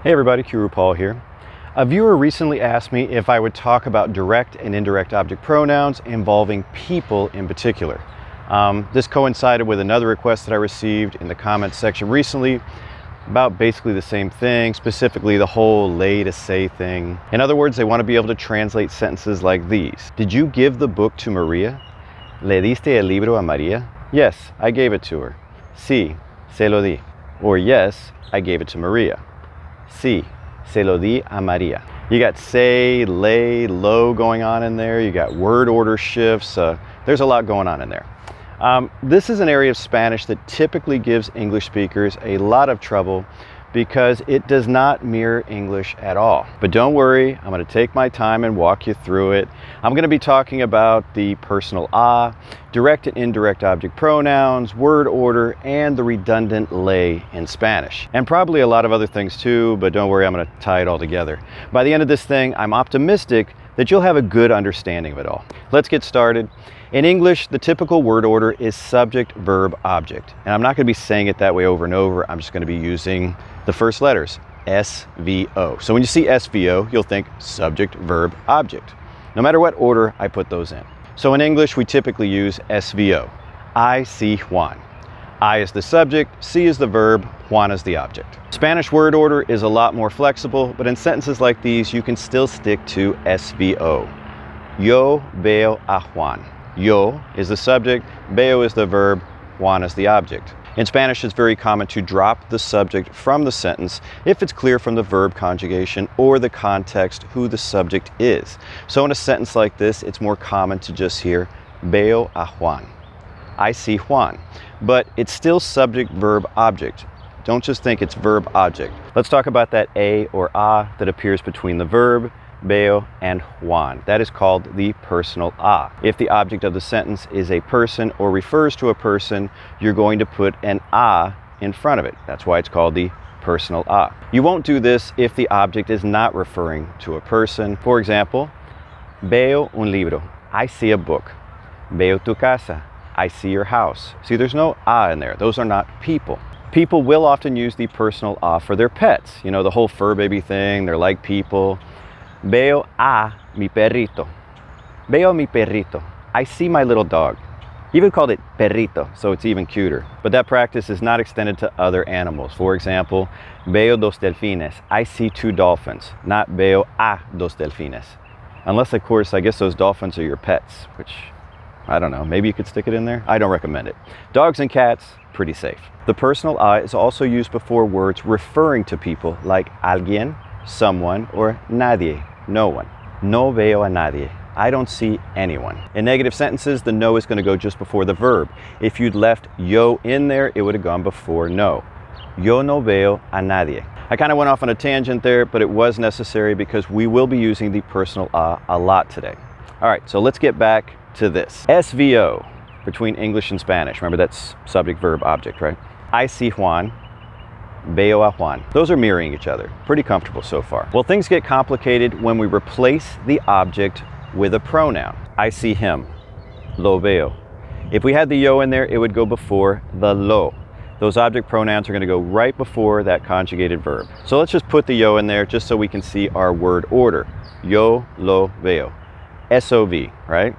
Hey everybody, Qroo here. A viewer recently asked me if I would talk about direct and indirect object pronouns involving people in particular. This coincided with another request that I received in the comments section recently about basically the same thing, specifically the whole lay to say thing. In other words, they want to be able to translate sentences like these. Did you give the book to Maria? ¿Le diste el libro a María? Yes, I gave it to her. Sí, se lo di. Or yes, I gave it to Maria. Sí, se lo di a María. You got say, lay, lo going on in there. You got word order shifts. There's a lot going on in there. This is an area of Spanish that typically gives English speakers a lot of trouble because it does not mirror English at all. But don't worry, I'm going to take my time and walk you through it. I'm going to be talking about the personal a, direct and indirect object pronouns, word order, and the redundant lay in Spanish. And probably a lot of other things too, but don't worry, I'm going to tie it all together. By the end of this thing, I'm optimistic that you'll have a good understanding of it all. Let's get started. In English, the typical word order is subject, verb, object. And I'm not going to be saying it that way over and over. I'm just going to be using the first letters, SVO. So when you see SVO, you'll think subject, verb, object, no matter what order I put those in. So in English, we typically use SVO. I see Juan. I is the subject, see is the verb, Juan is the object. Spanish word order is a lot more flexible, but in sentences like these, you can still stick to SVO. Yo veo a Juan. Yo is the subject, veo is the verb, Juan is the object. In Spanish, it's very common to drop the subject from the sentence if it's clear from the verb conjugation or the context who the subject is. So in a sentence like this, it's more common to just hear veo a Juan. I see Juan. But it's still subject, verb, object. Don't just think it's verb, object. Let's talk about that a or a that appears between the verb, veo, and Juan. That is called the personal a. If the object of the sentence is a person or refers to a person, you're going to put an a in front of it. That's why it's called the personal a. You won't do this if the object is not referring to a person. For example, veo un libro. I see a book. Veo tu casa. I see your house. See, there's no a in there. Those are not people. People will often use the personal a for their pets. You know, the whole fur baby thing, they're like people. Veo a mi perrito. Veo mi perrito. I see my little dog. He even called it perrito, so it's even cuter. But that practice is not extended to other animals. For example, veo dos delfines. I see two dolphins, not veo a dos delfines. Unless, of course, I guess those dolphins are your pets, which, I don't know, maybe you could stick it in there? I don't recommend it. Dogs and cats, pretty safe. The personal a is also used before words referring to people like alguien, someone, or nadie, no one. No veo a nadie. I don't see anyone. In negative sentences, the no is going to go just before the verb. If you'd left yo in there, it would have gone before no. Yo no veo a nadie. I kind of went off on a tangent there, but it was necessary because we will be using the personal a lot today. All right, so let's get back to this. SVO between English and Spanish. Remember, that's subject, verb, object, right? I see Juan. Veo a Juan. Those are mirroring each other. Pretty comfortable so far. Well, things get complicated when we replace the object with a pronoun. I see him. Lo veo. If we had the yo in there, it would go before the lo. Those object pronouns are going to go right before that conjugated verb. So let's just put the yo in there just so we can see our word order. Yo lo veo. SOV, right?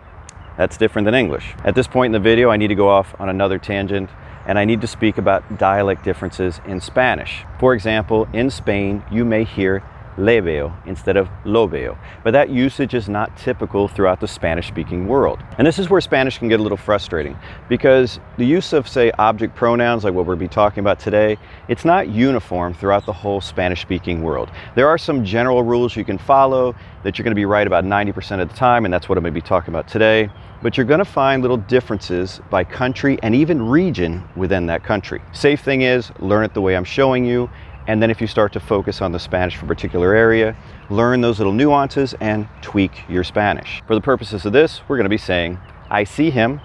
That's different than English. At this point in the video, I need to go off on another tangent, and I need to speak about dialect differences in Spanish. For example, in Spain, you may hear le veo instead of lo veo, but that usage is not typical throughout the Spanish-speaking world. And this is where Spanish can get a little frustrating, because the use of, say, object pronouns, like what we'll be talking about today, it's not uniform throughout the whole Spanish-speaking world. There are some general rules you can follow that you're going to be right about 90% of the time, and that's what I'm going to be talking about today. But you're going to find little differences by country and even region within that country. Safe thing is, learn it the way I'm showing you, and then if you start to focus on the Spanish for a particular area, learn those little nuances and tweak your Spanish. For the purposes of this, we're going to be saying, I see him,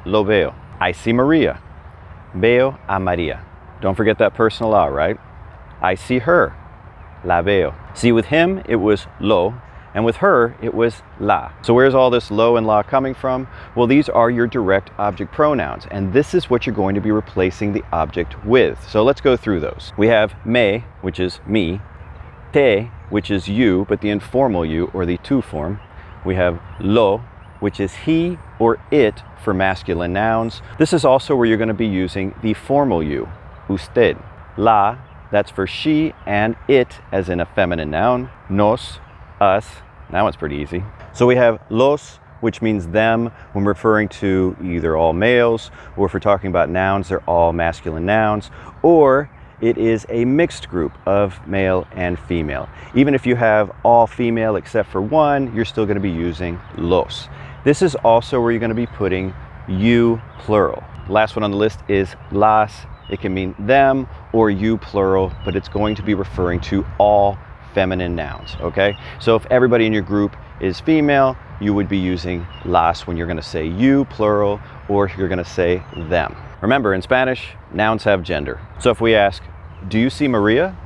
lo veo. I see Maria, veo a Maria. Don't forget that personal a, right? I see her, la veo. See, with him, it was lo, and with her, it was la. So where's all this lo and la coming from? Well, these are your direct object pronouns, and this is what you're going to be replacing the object with. So let's go through those. We have me, which is me, te, which is you, but the informal you or the tu form. We have lo, which is he or it for masculine nouns. This is also where you're going to be using the formal you, usted. La, that's for she and it as in a feminine noun. Nos, us. That one's pretty easy. So we have los, which means them when referring to either all males, or if we're talking about nouns, they're all masculine nouns, or it is a mixed group of male and female. Even if you have all female except for one, you're still going to be using los. This is also where you're going to be putting you plural. Last one on the list is las. It can mean them or you plural, but it's going to be referring to all feminine nouns, okay? So if everybody in your group is female, you would be using las when you're going to say you plural, or you're going to say them. Remember, in Spanish, nouns have gender. So if we ask, do you see Maria?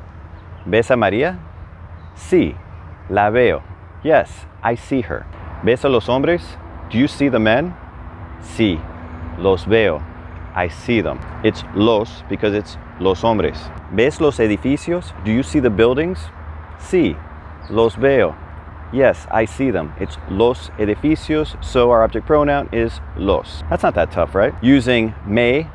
¿Ves a María? Sí, la veo. Yes, I see her. ¿Ves a los hombres? Do you see the men? Sí, los veo. I see them. It's los because it's los hombres. ¿Ves los edificios? Do you see the buildings? Sí, los veo. Yes, I see them. It's los edificios, so our object pronoun is los. That's not that tough, right? Using me,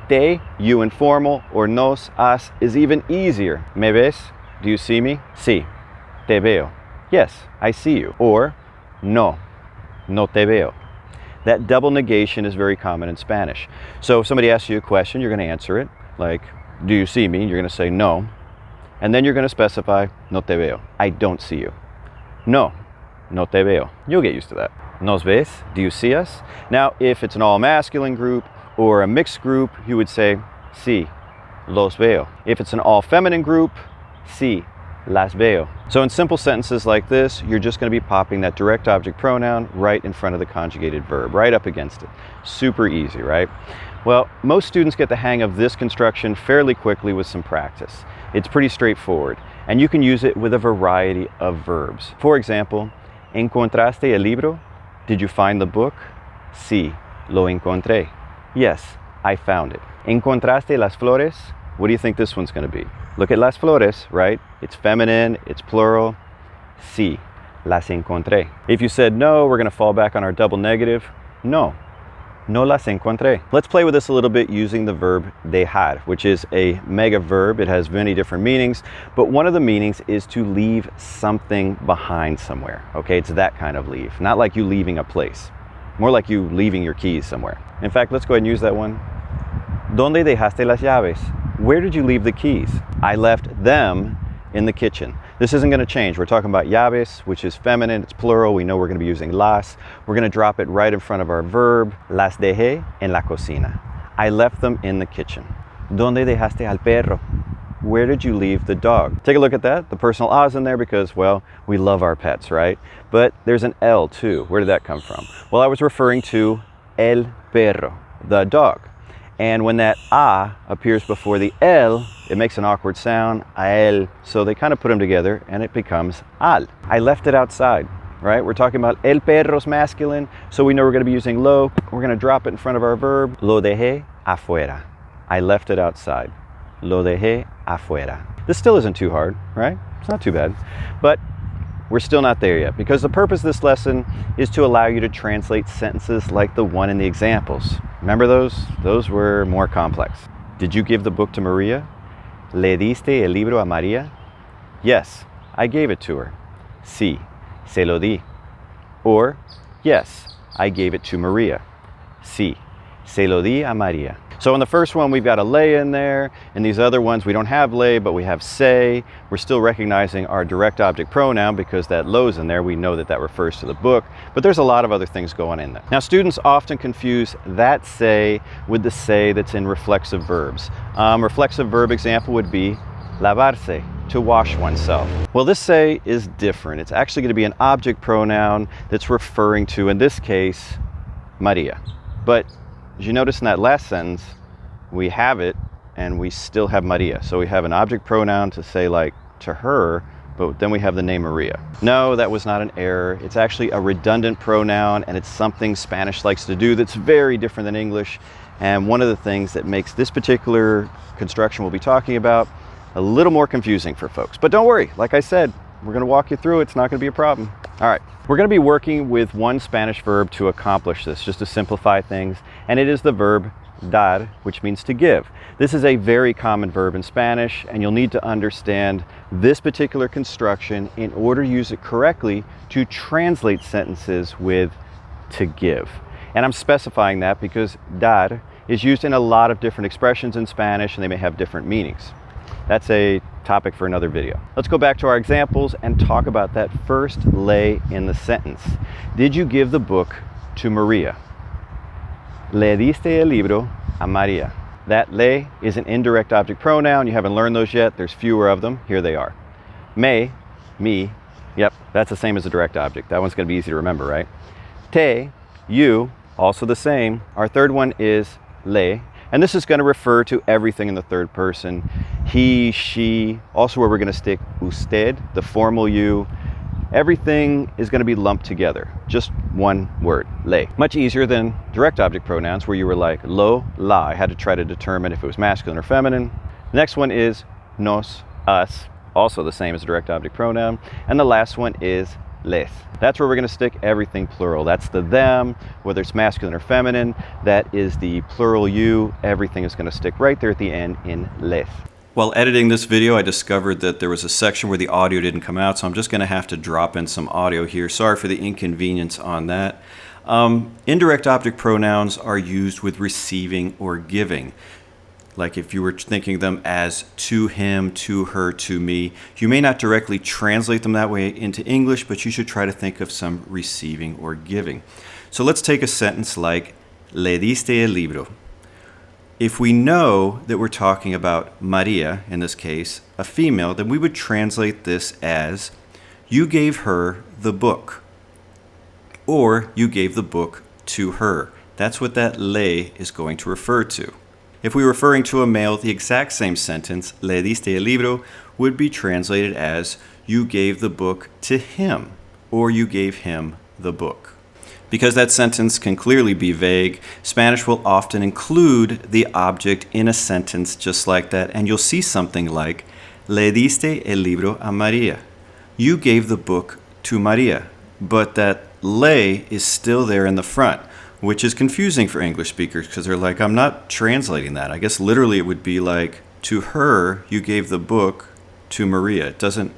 te, you informal, or nos, us is even easier. ¿Me ves? Do you see me? Sí, te veo. Yes, I see you. Or no, no te veo. That double negation is very common in Spanish. So if somebody asks you a question, you're going to answer it like, do you see me? You're going to say no. And then you're going to specify, no te veo. I don't see you. No, no te veo. You'll get used to that. Nos ves? Do you see us? Now, if it's an all masculine group or a mixed group, you would say, sí, los veo. If it's an all feminine group, sí, las veo. So in simple sentences like this, you're just going to be popping that direct object pronoun right in front of the conjugated verb, right up against it. Super easy, right? Well, most students get the hang of this construction fairly quickly with some practice. It's pretty straightforward, and you can use it with a variety of verbs. For example, ¿encontraste el libro? Did you find the book? Sí, lo encontré. Yes, I found it. ¿Encontraste las flores? What do you think this one's going to be? Look at las flores, right? It's feminine, it's plural. Sí, las encontré. If you said no, we're going to fall back on our double negative. No, no las encontré. Let's play with this a little bit using the verb dejar, which is a mega verb. It has many different meanings, but one of the meanings is to leave something behind somewhere. Okay, it's that kind of leave. Not like you leaving a place. More like you leaving your keys somewhere. In fact, let's go ahead and use that one. ¿Dónde dejaste las llaves? Where did you leave the keys? I left them in the kitchen. This isn't going to change. We're talking about llaves, which is feminine, it's plural. We know we're going to be using las. We're going to drop it right in front of our verb. Las dejé en la cocina. I left them in the kitchen. ¿Dónde dejaste al perro? Where did you leave the dog? Take a look at that. The personal ah's in there because, well, we love our pets, right? But there's an L too. Where did that come from? Well, I was referring to el perro, the dog. And when that a appears before the L, it makes an awkward sound, a él. So they kind of put them together and it becomes al. I left it outside, right? We're talking about el perro's masculine, so we know we're going to be using lo. We're going to drop it in front of our verb. Lo dejé afuera. I left it outside. Lo dejé afuera. This still isn't too hard, right? It's not too bad. But we're still not there yet, because the purpose of this lesson is to allow you to translate sentences like the one in the examples. Remember those? Those were more complex. Did you give the book to Maria? ¿Le diste el libro a María? Yes, I gave it to her. Sí, se lo di. Or, yes, I gave it to Maria. Sí, se lo di a María. So in the first one, we've got a lay in there. In these other ones, we don't have lay, but we have say. We're still recognizing our direct object pronoun because that lo's in there. We know that that refers to the book, but there's a lot of other things going in there. Now, students often confuse that say with the say that's in reflexive verbs. Reflexive verb example would be lavarse, to wash oneself. Well, this say is different. It's actually going to be an object pronoun that's referring to, in this case, Maria. But as you notice in that last sentence, we have it and we still have Maria. So we have an object pronoun to say like to her, but then we have the name Maria. No, that was not an error. It's actually a redundant pronoun, and it's something Spanish likes to do that's very different than English. And one of the things that makes this particular construction we'll be talking about a little more confusing for folks. But don't worry, like I said, we're going to walk you through it. It's not going to be a problem. All right, we're going to be working with one Spanish verb to accomplish this, just to simplify things, and it is the verb dar, which means to give. This is a very common verb in Spanish, and you'll need to understand this particular construction in order to use it correctly to translate sentences with to give. And I'm specifying that because dar is used in a lot of different expressions in Spanish, and they may have different meanings. That's a topic for another video. Let's go back to our examples and talk about that first le in the sentence. Did you give the book to Maria? Le diste el libro a Maria. That le is an indirect object pronoun. You haven't learned those yet. There's fewer of them. Here they are. Me, me. Yep, that's the same as a direct object. That one's going to be easy to remember, right? Te, you, also the same. Our third one is le. And this is going to refer to everything in the third person. He, she, also where we're going to stick usted, the formal you. Everything is going to be lumped together. Just one word, le. Much easier than direct object pronouns where you were like lo, la. I had to try to determine if it was masculine or feminine. The next one is nos, us, also the same as a direct object pronoun. And the last one is les. That's where we're going to stick everything plural. That's the them, whether it's masculine or feminine. That is the plural you. Everything is going to stick right there at the end in les. While editing this video, I discovered that there was a section where the audio didn't come out, so I'm just going to have to drop in some audio here. Sorry for the inconvenience on that. Indirect object pronouns are used with receiving or giving. Like if you were thinking of them as to him, to her, to me, you may not directly translate them that way into English, but you should try to think of some receiving or giving. So let's take a sentence like, le diste el libro. If we know that we're talking about Maria, in this case, a female, then we would translate this as, you gave her the book, or you gave the book to her. That's what that le is going to refer to. If we were referring to a male, the exact same sentence, le diste el libro, would be translated as, you gave the book to him, or you gave him the book. Because that sentence can clearly be vague, Spanish will often include the object in a sentence just like that, and you'll see something like, le diste el libro a Maria. You gave the book to Maria, but that le is still there in the front, which is confusing for English speakers because they're like, I'm not translating that. I guess literally it would be like, to her, you gave the book to Maria. It doesn't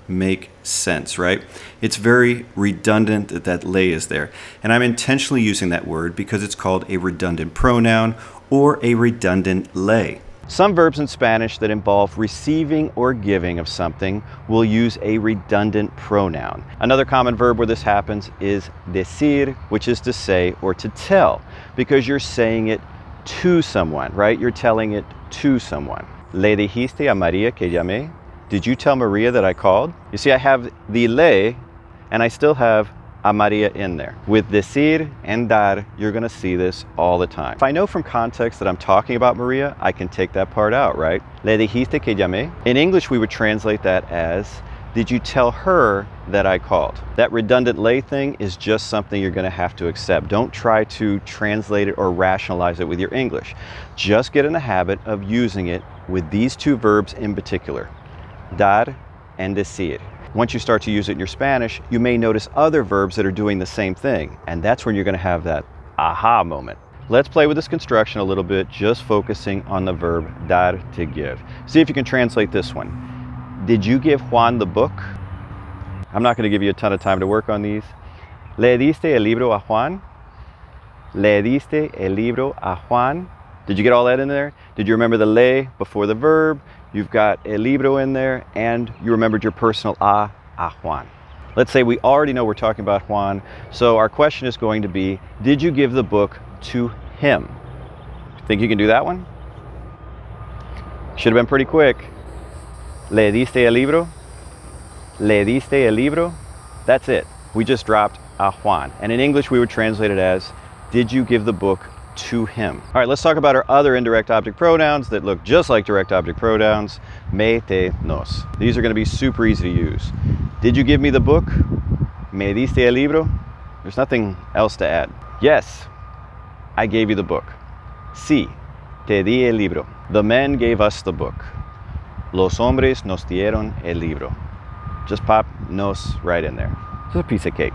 make sense, right? It's very redundant that that le is there. And I'm intentionally using that word because it's called a redundant pronoun or a redundant le. Some verbs in Spanish that involve receiving or giving of something will use a redundant pronoun. Another common verb where this happens is decir, which is to say or to tell, because you're saying it to someone, right? You're telling it to someone. Le dijiste a Maria que llamé? Did you tell Maria that I called? You see, I have the le, and I still have a Maria in there. With decir and dar, you're gonna see this all the time. If I know from context that I'm talking about Maria, I can take that part out, right? Le dijiste que llamé? In English, we would translate that as, did you tell her that I called? That redundant le thing is just something you're gonna have to accept. Don't try to translate it or rationalize it with your English. Just get in the habit of using it with these two verbs in particular, dar and decir. Once you start to use it in your Spanish, you may notice other verbs that are doing the same thing, and that's when you're going to have that aha moment. Let's play with this construction a little bit, just focusing on the verb dar, to give. See if you can translate this one. Did you give Juan the book? I'm not going to give you a ton of time to work on these. ¿Le diste el libro a Juan? ¿Le diste el libro a Juan? Did you get all that in there? Did you remember the le before the verb? You've got el libro in there, and you remembered your personal a Juan. Let's say we already know we're talking about Juan, so our question is going to be, did you give the book to him? Think you can do that one? Should have been pretty quick. ¿Le diste el libro? ¿Le diste el libro? That's it. We just dropped a Juan. And in English, we would translate it as, did you give the book to him? All right, let's talk about our other indirect object pronouns that look just like direct object pronouns. Me, te, nos. These are going to be super easy to use. Did you give me the book? ¿Me diste el libro? There's nothing else to add. Yes, I gave you the book. Sí, te di el libro. The men gave us the book. Los hombres nos dieron el libro. Just pop nos right in there. It's a piece of cake.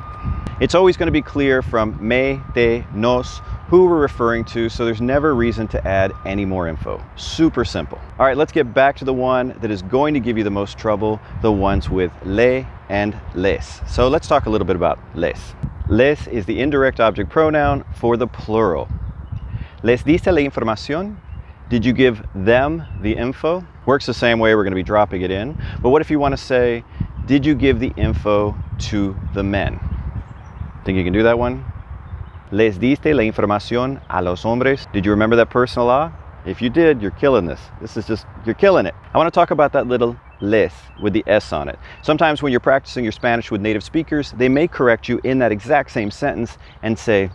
It's always going to be clear from me, te, nos, who we're referring to, so there's never a reason to add any more info. Super simple. All right, let's get back to the one that is going to give you the most trouble, the ones with le and les. So let's talk a little bit about les. Les is the indirect object pronoun for the plural. ¿Les diste la información? Did you give them the info? Works the same way, we're going to be dropping it in. But what if you want to say, did you give the info to the men? Think you can do that one? ¿Les diste la información a los hombres? Did you remember that personal a? If you did, you're killing this. This is just, you're killing it. I want to talk about that little les with the S on it. Sometimes when you're practicing your Spanish with native speakers, they may correct you in that exact same sentence and say,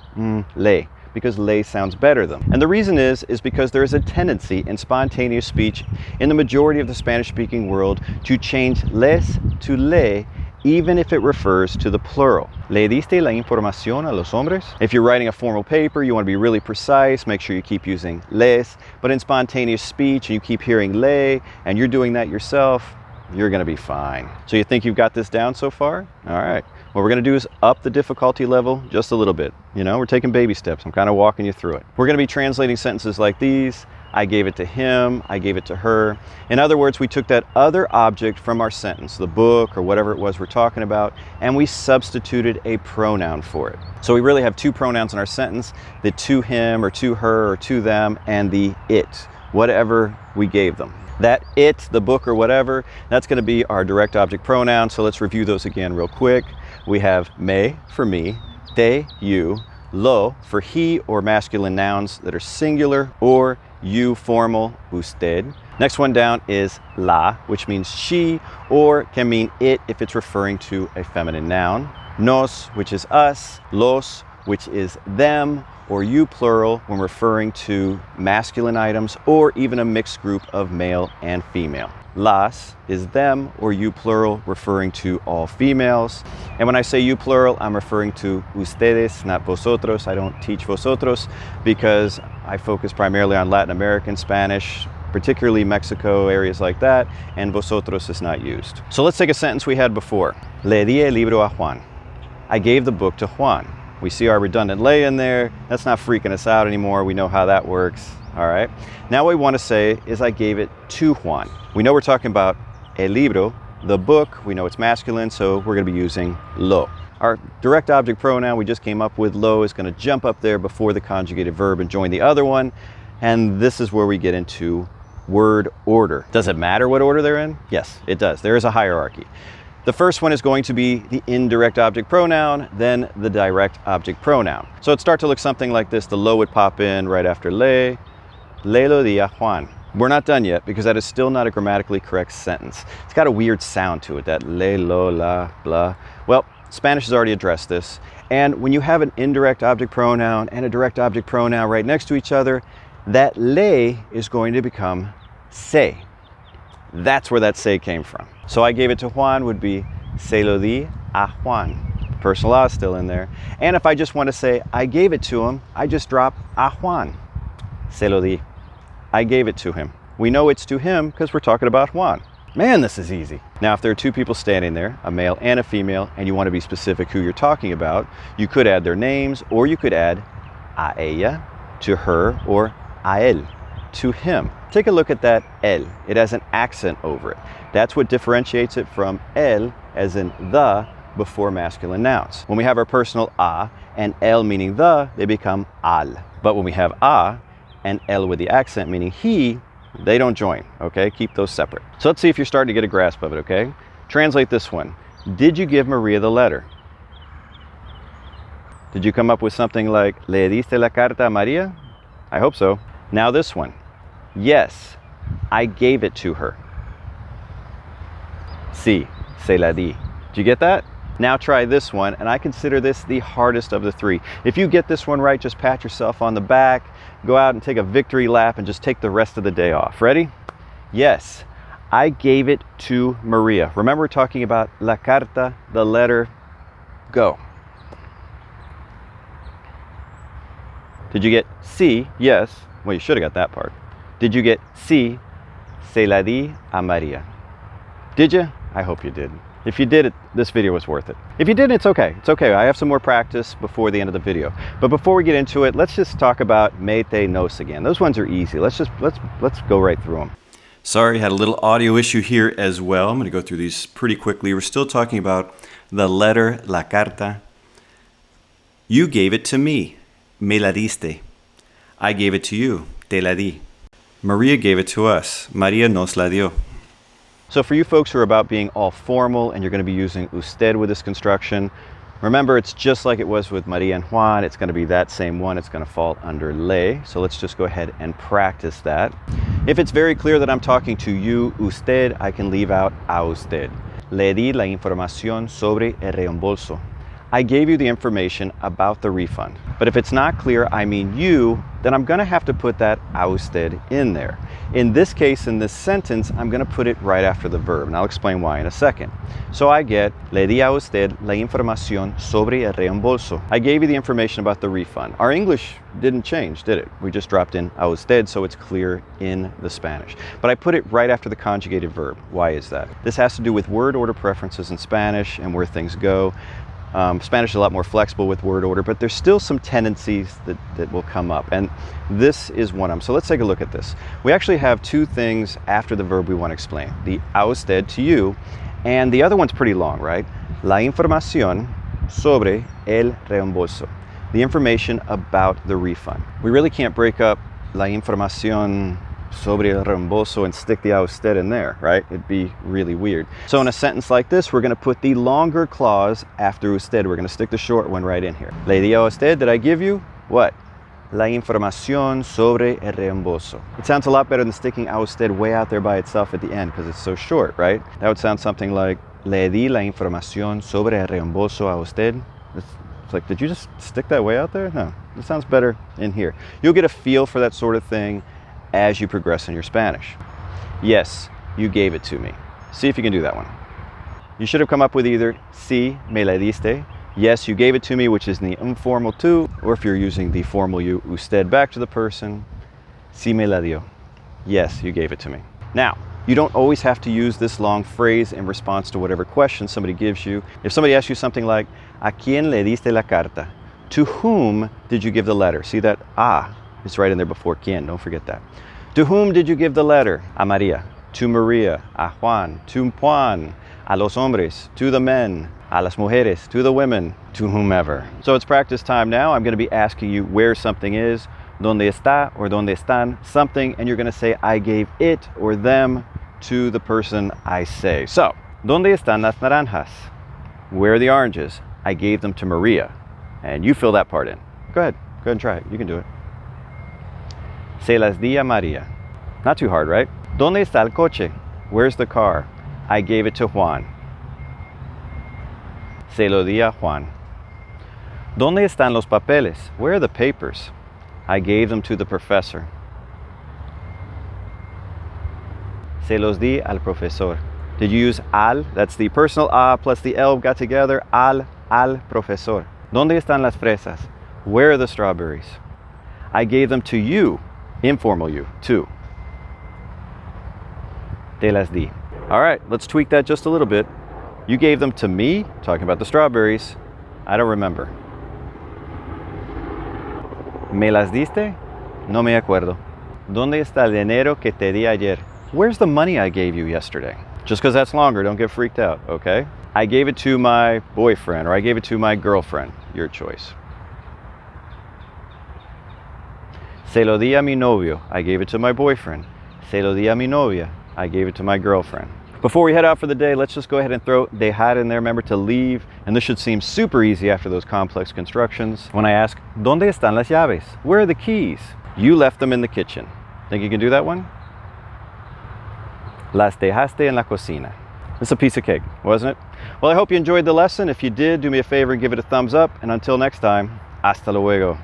le, because le sounds better than. And the reason is because there is a tendency in spontaneous speech in the majority of the Spanish-speaking world to change les to le, even if it refers to the plural. ¿Le diste la información a los hombres? If you're writing a formal paper, you want to be really precise, make sure you keep using les. But in spontaneous speech, and you keep hearing le, and you're doing that yourself, you're going to be fine. So you think you've got this down so far? All right. What we're going to do is up the difficulty level just a little bit. You know, we're taking baby steps. I'm kind of walking you through it. We're going to be translating sentences like these. I gave it to him, I gave it to her. In other words, we took that other object from our sentence, the book or whatever it was we're talking about, and we substituted a pronoun for it. So we really have two pronouns in our sentence, the to him or to her or to them, and the it, whatever we gave them. That it, the book or whatever, that's going to be our direct object pronoun. So let's review those again real quick. We have me for me, te, you, lo for he or masculine nouns that are singular, or you formal, usted. Next one down is la, which means she, or can mean it if it's referring to a feminine noun. Nos, which is us. Los, which is them, or you plural when referring to masculine items or even a mixed group of male and female. Las is them, or you plural, referring to all females. And when I say you plural, I'm referring to ustedes, not vosotros. I don't teach vosotros because I focus primarily on Latin American Spanish, particularly Mexico, areas like that, and vosotros is not used. So let's take a sentence we had before. Le di el libro a Juan. I gave the book to Juan. We see our redundant le in there. That's not freaking us out anymore. We know how that works. All right. Now what we want to say is I gave it to Juan. We know we're talking about el libro, the book. We know it's masculine, so we're going to be using lo. Our direct object pronoun we just came up with, lo, is going to jump up there before the conjugated verb and join the other one. And this is where we get into word order. Does it matter what order they're in? Yes, it does. There is a hierarchy. The first one is going to be the indirect object pronoun, then the direct object pronoun. So it'd start to look something like this. The lo would pop in right after le lo di a Juan. We're not done yet because that is still not a grammatically correct sentence. It's got a weird sound to it, that le, lo, la, blah. Well, Spanish has already addressed this. And when you have an indirect object pronoun and a direct object pronoun right next to each other, that le is going to become se. That's where that se came from. So I gave it to Juan would be se lo di a Juan. Personal a is still in there. And if I just want to say I gave it to him, I just drop a Juan. Se lo di. I gave it to him. We know it's to him because we're talking about Juan. Man, this is easy. Now, if there are two people standing there, a male and a female, and you want to be specific who you're talking about, you could add their names, or you could add a ella, to her, or a él, to him. Take a look at that el. It has an accent over it. That's what differentiates it from el, as in the, before masculine nouns. When we have our personal a and el meaning the, they become al. But when we have a and el with the accent meaning he, they don't join, okay? Keep those separate. So let's see if you're starting to get a grasp of it, okay? Translate this one. Did you give Maria the letter? Did you come up with something like, ¿Le diste la carta a María? I hope so. Now this one. Yes, I gave it to her. Sí, se la di. Did you get that? Now try this one, and I consider this the hardest of the three. If you get this one right, just pat yourself on the back, go out and take a victory lap, and just take the rest of the day off. Ready? Yes, I gave it to Maria. Remember, we're talking about la carta, the letter. Go. Did you get sí? Yes. Well, you should have got that part. Did you get sí? Se la di a Maria. Did you? I hope you did. If you did, this video was worth it. If you didn't, it's okay. It's okay. I have some more practice before the end of the video. But before we get into it, let's just talk about me, te, nos again. Those ones are easy. Let's go right through them. Sorry, had a little audio issue here as well. I'm going to go through these pretty quickly. We're still talking about the letter, la carta. You gave it to me. Me la diste. I gave it to you. Te la di. Maria gave it to us. Maria nos la dio. So for you folks who are about being all formal and you're going to be using usted with this construction, remember it's just like it was with Maria and Juan. It's going to be that same one. It's going to fall under le. So let's just go ahead and practice that. If it's very clear that I'm talking to you, usted, I can leave out a usted. Le di la información sobre el reembolso. I gave you the information about the refund. But if it's not clear, I mean you, then I'm gonna have to put that a usted in there. In this case, in this sentence, I'm gonna put it right after the verb, and I'll explain why in a second. So I get, le di a usted la información sobre el reembolso. I gave you the information about the refund. Our English didn't change, did it? We just dropped in a usted, so it's clear in the Spanish. But I put it right after the conjugated verb. Why is that? This has to do with word order preferences in Spanish and where things go. Spanish is a lot more flexible with word order, but there's still some tendencies that will come up, and this is one of them. So let's take a look at this. We actually have two things after the verb we want to explain. The a usted, to you, and the other one's pretty long, right? La información sobre el reembolso. The information about the refund. We really can't break up la información sobre el reembolso and stick the a usted in there, right? It'd be really weird. So in a sentence like this, we're going to put the longer clause after usted. We're going to stick the short one right in here. Le di a usted, did I give you? What? La información sobre el reembolso. It sounds a lot better than sticking a usted way out there by itself at the end because it's so short, right? That would sound something like, le di la información sobre el reembolso a usted. It's like, did you just stick that way out there? No, it sounds better in here. You'll get a feel for that sort of thing as you progress in your Spanish. Yes, you gave it to me. See if you can do that one. You should have come up with either si me la diste, yes, you gave it to me, which is the informal tu, or if you're using the formal you, usted, back to the person, si me la dio, yes, you gave it to me. Now, you don't always have to use this long phrase in response to whatever question somebody gives you. If somebody asks you something like, ¿a quién le diste la carta? To whom did you give the letter? See that ah? It's right in there before quién, don't forget that. To whom did you give the letter? A Maria. To Maria. A Juan. To Juan. A los hombres. To the men. A las mujeres. To the women. To whomever. So it's practice time now. I'm going to be asking you where something is, donde está or donde están something, and you're going to say I gave it or them to the person I say. So, donde están las naranjas? Where are the oranges? I gave them to Maria. And you fill that part in. Go ahead and try it. You can do it. Se las di a Maria. Not too hard, right? ¿Dónde está el coche? Where's the car? I gave it to Juan. Se lo di a Juan. ¿Dónde están los papeles? Where are the papers? I gave them to the professor. Se los di al profesor. Did you use al? That's the personal a plus the el got together. Al profesor. ¿Dónde están las fresas? Where are the strawberries? I gave them to you. Informal you, too. Te las di. All right, let's tweak that just a little bit. You gave them to me, talking about the strawberries. I don't remember. ¿Me las diste? No me acuerdo. ¿Dónde está el dinero que te di ayer? Where's the money I gave you yesterday? Just because that's longer, don't get freaked out, okay? I gave it to my boyfriend, or I gave it to my girlfriend. Your choice. Se lo di a mi novio. I gave it to my boyfriend. Se lo di a mi novia. I gave it to my girlfriend. Before we head out for the day, let's just go ahead and throw dejar in there. Remember to leave. And this should seem super easy after those complex constructions. When I ask, ¿Dónde están las llaves? Where are the keys? You left them in the kitchen. Think you can do that one? Las dejaste en la cocina. It's a piece of cake, wasn't it? Well, I hope you enjoyed the lesson. If you did, do me a favor and give it a thumbs up. And until next time, hasta luego.